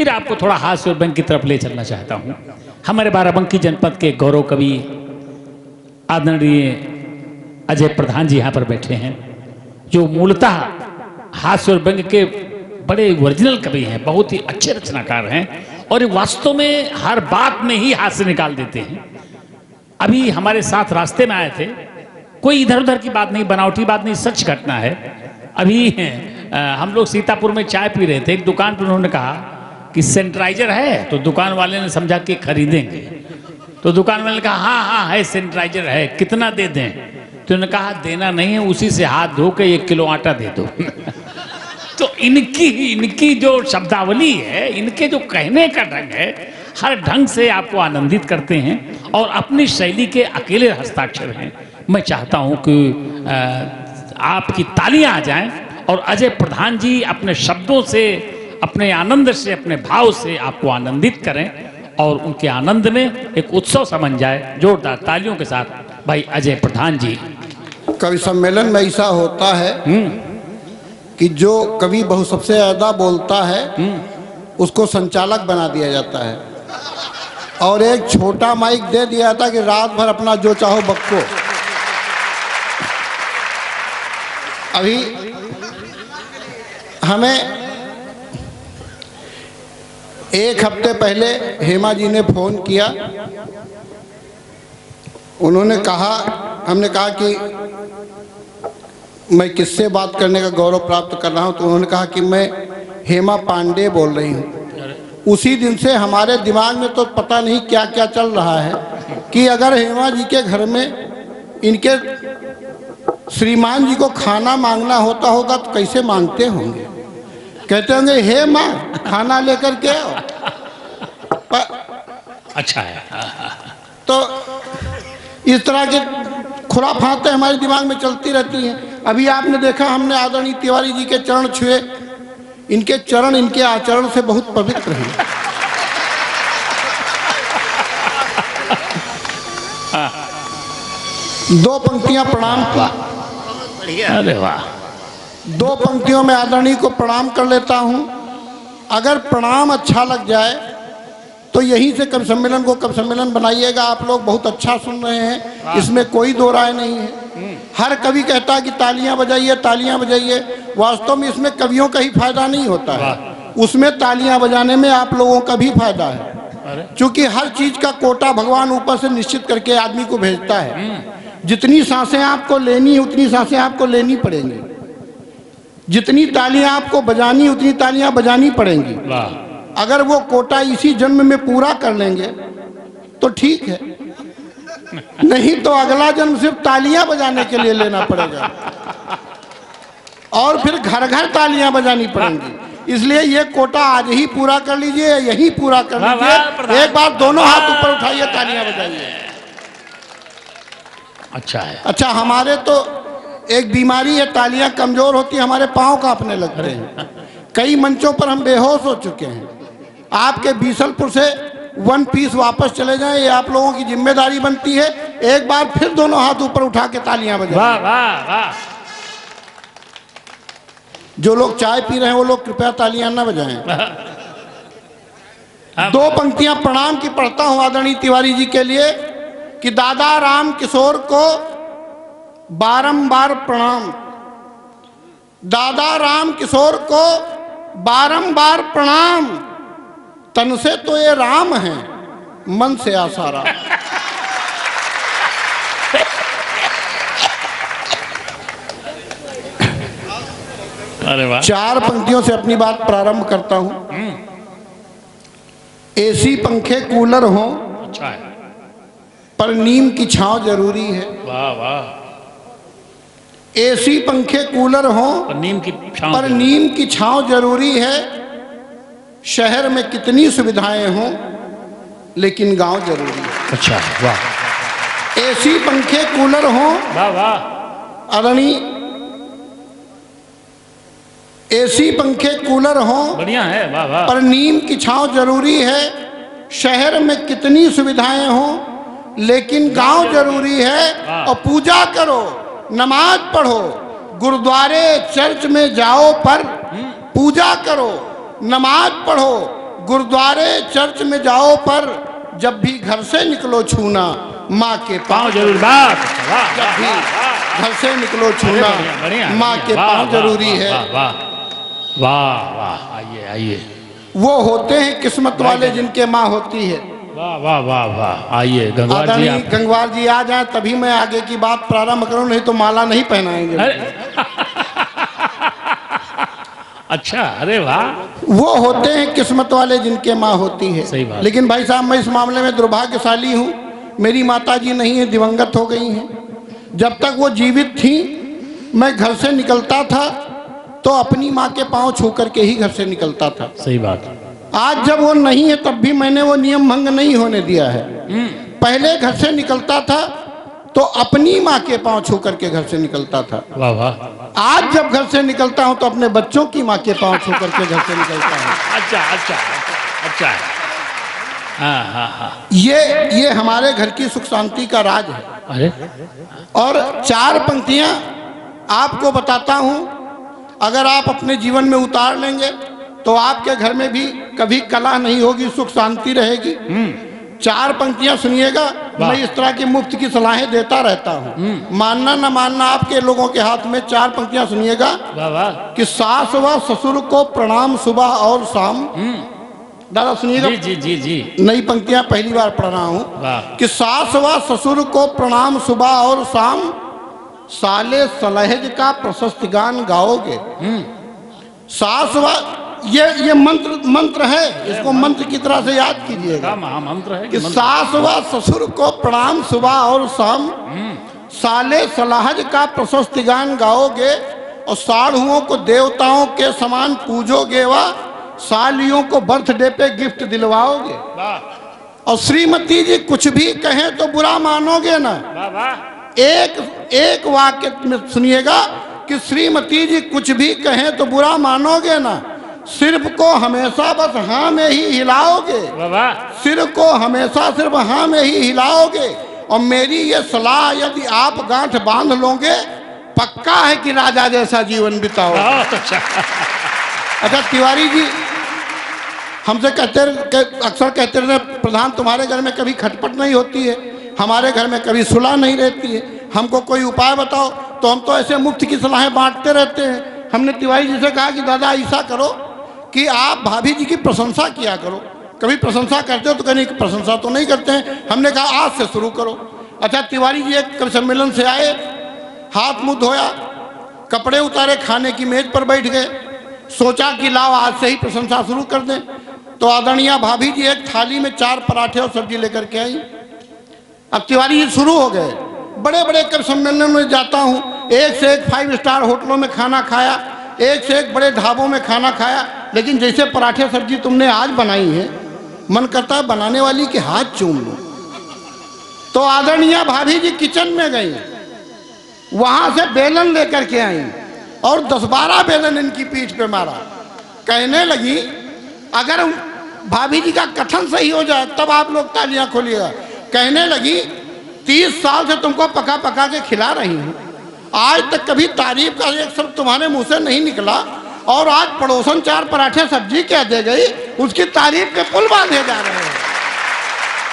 फिर आपको थोड़ा हास्य और व्यंग की तरफ ले चलना चाहता हूँ। हमारे बाराबंकी जनपद के गौरव कवि आदरणीय अजय प्रधान जी यहाँ पर बैठे हैं, जो मूलतः हास्य और व्यंग के बड़े ओरिजिनल कवि हैं, बहुत ही अच्छे रचनाकार हैं और वास्तव में हर बात में ही हास्य निकाल देते हैं। अभी हमारे साथ रास्ते में आए थे, कोई इधर उधर की बात नहीं, बनावटी बात नहीं, सच घटना है। अभी हम लोग सीतापुर में चाय पी रहे थे, एक दुकान पर उन्होंने कहा कि सैनिटाइजर है, तो दुकान वाले ने समझा कि खरीदेंगे, तो दुकान वाले ने कहा हाँ हाँ है, सैनिटाइजर है, कितना दे दें? तो उन्होंने कहा देना नहीं है, उसी से हाथ धो के 1 किलो आटा दे दो। तो इनकी जो शब्दावली है, इनके जो कहने का ढंग है, हर ढंग से आपको आनंदित करते हैं और अपनी शैली के अकेले हस्ताक्षर हैं। मैं चाहता हूं कि आपकी तालियां आ जाएं और अजय प्रधान जी अपने शब्दों से, अपने आनंद से, अपने भाव से आपको आनंदित करें और उनके आनंद में एक उत्सव समझ जाए। जोरदार तालियों के साथ भाई अजय प्रधान जी। कवि सम्मेलन में ऐसा होता है कि जो कवि बहु सबसे ज्यादा बोलता है उसको संचालक बना दिया जाता है और एक छोटा माइक दे दिया जाता है कि रात भर अपना जो चाहो बक्को। अभी हमें 1 हफ्ते पहले हेमा जी ने फोन किया, उन्होंने कहा, हमने कहा कि मैं किससे बात करने का गौरव प्राप्त कर रहा हूं, तो उन्होंने कहा कि मैं हेमा पांडे बोल रही हूं। उसी दिन से हमारे दिमाग में तो पता नहीं क्या क्या चल रहा है कि अगर हेमा जी के घर में इनके श्रीमान जी को खाना मांगना होता होगा तो कैसे मांगते होंगे? कहते होंगे हे माँ खाना लेकर के आओ। अच्छा है। तो इस तरह के खुराफातें हमारे दिमाग में चलती रहती हैं। अभी आपने देखा, हमने आदरणीय तिवारी जी के चरण छुए, इनके चरण इनके आचरण से बहुत पवित्र हैं। दो पंक्तियां प्रणाम की। अरे वाह। 2 पंक्तियों में आदरणीय को प्रणाम कर लेता हूं। अगर प्रणाम अच्छा लग जाए तो यहीं से कवि सम्मेलन को कवि सम्मेलन बनाइएगा। आप लोग बहुत अच्छा सुन रहे हैं, इसमें कोई दो राय नहीं है। हर कवि कहता है कि तालियां बजाइए, तालियां बजाइए। वास्तव में इसमें कवियों का ही फायदा नहीं होता है, उसमें तालियां बजाने में आप लोगों का भी फायदा है, क्योंकि हर चीज का कोटा भगवान ऊपर से निश्चित करके आदमी को भेजता है। जितनी सांसें आपको लेनी है उतनी सांसें आपको लेनी पड़ेंगी, जितनी तालियां आपको बजानी उतनी तालियां बजानी पड़ेंगी। अगर वो कोटा इसी जन्म में पूरा कर लेंगे तो ठीक है, नहीं तो अगला जन्म सिर्फ तालियां बजाने के लिए लेना पड़ेगा और फिर घर घर तालियां बजानी पड़ेंगी। इसलिए ये कोटा आज ही पूरा कर लीजिए, यही पूरा कर लीजिए। एक बार दोनों हाथ ऊपर उठाइए, तालियां बजाइए। अच्छा है। अच्छा, हमारे तो एक बीमारी है, तालियां कमजोर होती है, हमारे पांव कांपने लगते हैं। कई मंचों पर हम बेहोश हो चुके हैं। आपके बीसलपुर से 1 पीस वापस चले जाएं, ये आप लोगों की जिम्मेदारी बनती है। एक बार फिर दोनों हाथ ऊपर उठा के तालियां बजाएं। वाह वाह वाह। जो लोग चाय पी रहे हैं वो लोग कृपया तालियां ना बजाएं। 2 पंक्तियां प्रणाम की पढ़ता हूं आदरणीय तिवारी जी के लिए कि दादा राम किशोर को बारंबार प्रणाम। दादा राम किशोर को बारंबार प्रणाम। तन से तो ये राम हैं, मन से आसाराम। अरे वाह। 4 पंक्तियों से अपनी बात प्रारंभ करता हूं। एसी पंखे कूलर हो, अच्छा है, पर नीम की छांव जरूरी है। वाह वाह। एसी पंखे कूलर हो पर नीम की छांव जरूरी है। शहर में कितनी सुविधाएं हों लेकिन गांव जरूरी है। अच्छा है, वाह। एसी पंखे कूलर हो, वाह वाह। आदरणीय, एसी पंखे कूलर हो, बढ़िया है, वाह वाह। पर नीम की छांव जरूरी है। शहर में कितनी सुविधाएं हों लेकिन गांव जरूरी है। और पूजा करो, नमाज पढ़ो, गुरुद्वारे चर्च में जाओ, पर पूजा करो, नमाज पढ़ो, गुरुद्वारे चर्च में जाओ, पर जब भी घर से निकलो छूना माँ के पाँव जरूर। बात वाह, जब भी घर से निकलो छूना बढ़िया, माँ के वाह, पाँव वाह, जरूरी वाह, है। वाह वाह वाह, आइए आइए। वो होते हैं किस्मत वाले जिनके माँ होती है। वाह वाह वाह वाह, आइए गंगवार जी। आदरणीय गंगवार जी आ जाए तभी मैं आगे की बात प्रारंभ करूं, नहीं तो माला नहीं पहनाएंगे। अच्छा, अरे वाह। वो होते हैं किस्मत वाले जिनके माँ होती है। सही बात। लेकिन भाई साहब मैं इस मामले में दुर्भाग्यशाली हूँ, मेरी माता जी नहीं है, दिवंगत हो गई हैं। जब तक वो जीवित थी मैं घर से निकलता था तो अपनी माँ के पाँव छू करके ही घर से निकलता था। सही बात। आज जब वो नहीं है तब भी मैंने वो नियम भंग नहीं होने दिया है। पहले घर से निकलता था तो अपनी माँ के पाँव छू करके घर से निकलता था। वाह वाह। आज जब घर से निकलता हूँ तो अपने बच्चों की माँ के पाँव छू करके घर से निकलता हूँ। अच्छा अच्छा अच्छा। हाँ हाँ हाँ। ये हमारे घर की सुख शांति का राज है। अरे और 4 पंक्तियाँ आपको बताता हूँ, अगर आप अपने जीवन में उतार लेंगे तो आपके घर में भी कभी कलह नहीं होगी, सुख शांति रहेगी। 4 पंक्तियां सुनिएगा, मैं इस तरह की मुफ्त की सलाहें देता रहता हूँ, मानना न मानना आपके लोगों के हाथ में। 4 पंक्तियां सुनिएगा कि सास व ससुर को प्रणाम सुबह और शाम। दादा सुनिएगा, जी जी जी जी। नई पंक्तियां पहली बार पढ़ रहा हूँ कि सास व ससुर को प्रणाम सुबह और शाम, साले सलहेज का प्रशस्त गान गाओगे। सास व ये मंत्र है, इसको मंत्र की तरह से याद कीजिएगा। महामंत्र है कि सास व ससुर को प्रणाम सुबह और शाम, साले सलाहज का प्रशस्त गान गाओगे, और साढ़ुओं को देवताओं के समान पूजोगे, व सालियों को बर्थडे पे गिफ्ट दिलवाओगे। और श्रीमती जी कुछ भी कहें तो बुरा मानोगे ना। एक वाक्य में सुनिएगा कि श्रीमती जी कुछ भी कहें तो बुरा मानोगे ना, सिर्फ को हमेशा बस हाँ में ही हिलाओगे। सिर को हमेशा सिर्फ हाँ में ही हिलाओगे। और मेरी ये सलाह, यदि आप गांठ बांध लोगे पक्का है कि राजा जैसा जीवन बिताओगे। अच्छा तिवारी जी हमसे अक्सर कहते रहे, प्रधान तुम्हारे घर में कभी खटपट नहीं होती है, हमारे घर में कभी सुलह नहीं रहती है, हमको कोई उपाय बताओ। तो हम तो ऐसे मुफ्त की सलाहें बांटते रहते हैं। हमने तिवारी जी से कहा कि दादा ऐसा करो कि आप भाभी जी की प्रशंसा किया करो। कभी प्रशंसा करते हो तो कहीं प्रशंसा तो नहीं करते हैं। हमने कहा आज से शुरू करो। अच्छा तिवारी जी एक कवि सम्मेलन से आए, हाथ मुंह धोया, कपड़े उतारे, खाने की मेज पर बैठ गए, सोचा कि लाओ आज से ही प्रशंसा शुरू कर दें। तो आदरणीय भाभी जी एक थाली में 4 पराठे और सब्जी लेकर के आई। अब तिवारी जी शुरू हो गए। बड़े बड़े कवि सम्मेलन में जाता हूँ, एक से एक 5 स्टार होटलों में खाना खाया, एक से एक बड़े ढाबों में खाना खाया, लेकिन जैसे पराठे सब्जी तुमने आज बनाई है, मन करता है बनाने वाली के हाथ चूम लो। तो आदरणीय भाभी जी किचन में गई, वहां से बेलन लेकर के आई और 10-12 बेलन इनकी पीठ पे मारा। कहने लगी अगर भाभी जी का कथन सही हो जाए तब आप लोग तालियां खोलिएगा। कहने लगी 30 साल से तुमको पका पका के खिला रही हूँ, आज तक कभी तारीफ का एक शब्द तुम्हारे मुंह से नहीं निकला, और आज पड़ोसन 4 पराठे सब्जी क्या दे गई उसकी तारीफ के पुल बांधे जा रहे हैं।